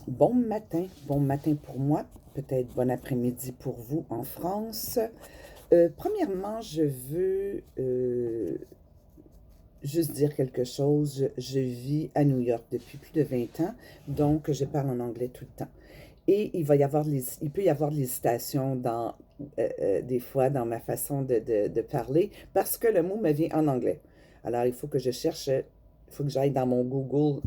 Bon matin pour moi, peut-être bon après-midi pour vous en France. Premièrement, je veux juste dire quelque chose. Je vis à New York depuis plus de 20 ans, donc je parle en anglais tout le temps. Et il peut y avoir de l'hésitation des fois dans ma façon de parler parce que le mot me vient en anglais. Alors, il faut que j'aille dans mon Google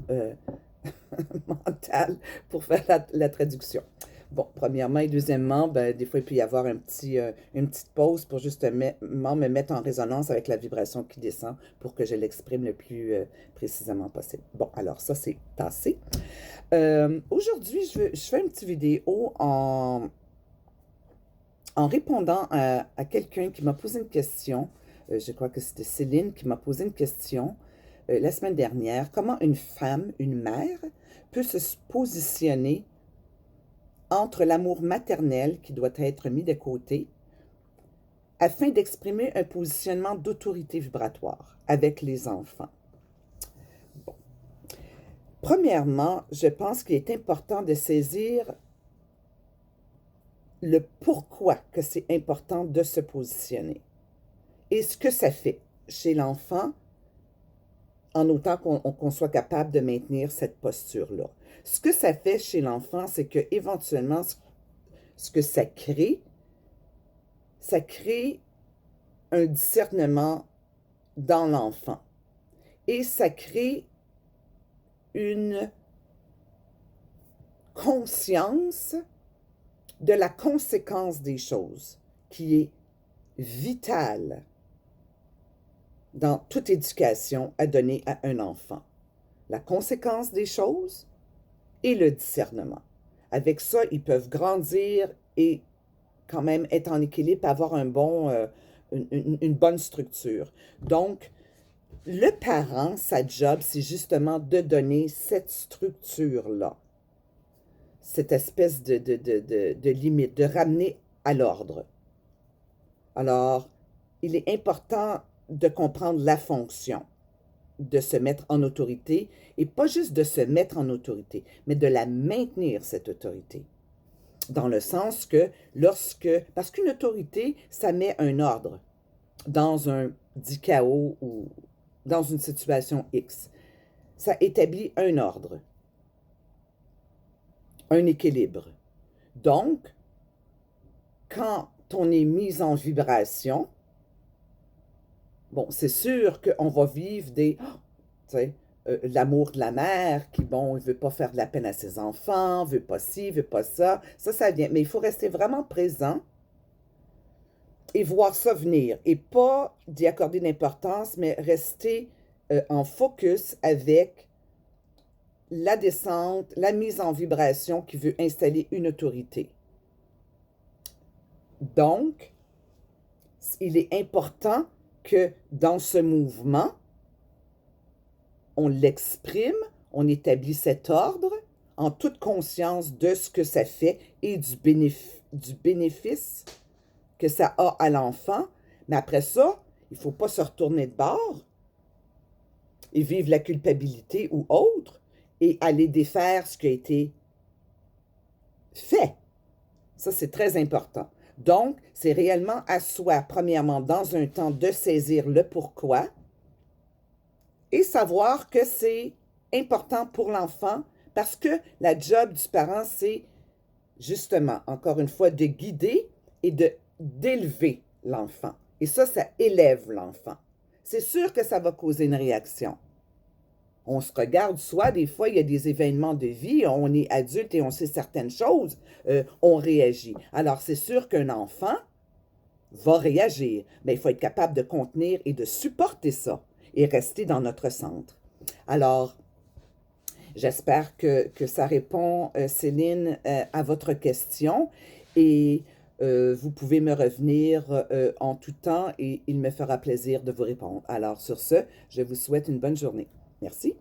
mental pour faire la traduction. Bon, premièrement et deuxièmement, ben, des fois, il peut y avoir une petite pause pour justement me mettre en résonance avec la vibration qui descend pour que je l'exprime le plus précisément possible. Bon, alors ça, c'est passé. Aujourd'hui, je fais une petite vidéo en répondant à quelqu'un qui m'a posé une question. Je crois que c'était Céline qui m'a posé une question la semaine dernière. Comment une femme, une mère, peut se positionner entre l'amour maternel qui doit être mis de côté afin d'exprimer un positionnement d'autorité vibratoire avec les enfants. Bon. Premièrement, je pense qu'il est important de saisir le pourquoi que c'est important de se positionner et ce que ça fait chez l'enfant en autant qu'on soit capable de maintenir cette posture-là. Ce que ça fait chez l'enfant, c'est que éventuellement, ce que ça crée un discernement dans l'enfant. Et ça crée une conscience de la conséquence des choses qui est vitale dans toute éducation à donner à un enfant. La conséquence des choses et le discernement. Avec ça, ils peuvent grandir et quand même être en équilibre, avoir une bonne structure. Donc, le parent, sa job, c'est justement de donner cette structure-là, cette espèce de limite, de ramener à l'ordre. Alors, il est important de comprendre la fonction, de se mettre en autorité, et pas juste de se mettre en autorité, mais de la maintenir, cette autorité. Dans le sens que parce qu'une autorité, ça met un ordre dans un dit chaos ou dans une situation X. Ça établit un ordre, un équilibre. Donc, quand on est mis en vibration, bon, c'est sûr qu'on va vivre l'amour de la mère qui, bon, il veut pas faire de la peine à ses enfants, veut pas ci, veut pas ça. Ça vient. Mais il faut rester vraiment présent et voir ça venir. Et pas d'y accorder d'importance, mais rester en focus avec la descente, la mise en vibration qui veut installer une autorité. Donc, il est important que dans ce mouvement, on l'exprime, on établit cet ordre en toute conscience de ce que ça fait et du bénéfice que ça a à l'enfant. Mais après ça, il ne faut pas se retourner de bord et vivre la culpabilité ou autre et aller défaire ce qui a été fait. Ça, c'est très important. Donc, c'est réellement à soi, premièrement, dans un temps, de saisir le pourquoi et savoir que c'est important pour l'enfant parce que la job du parent, c'est justement, encore une fois, de guider et d'élever l'enfant. Et ça élève l'enfant. C'est sûr que ça va causer une réaction. On se regarde, soit des fois, il y a des événements de vie, on est adulte et on sait certaines choses, on réagit. Alors, c'est sûr qu'un enfant va réagir, mais il faut être capable de contenir et de supporter ça et rester dans notre centre. Alors, j'espère que ça répond, Céline, à votre question et vous pouvez me revenir en tout temps et il me fera plaisir de vous répondre. Alors, sur ce, je vous souhaite une bonne journée. Merci.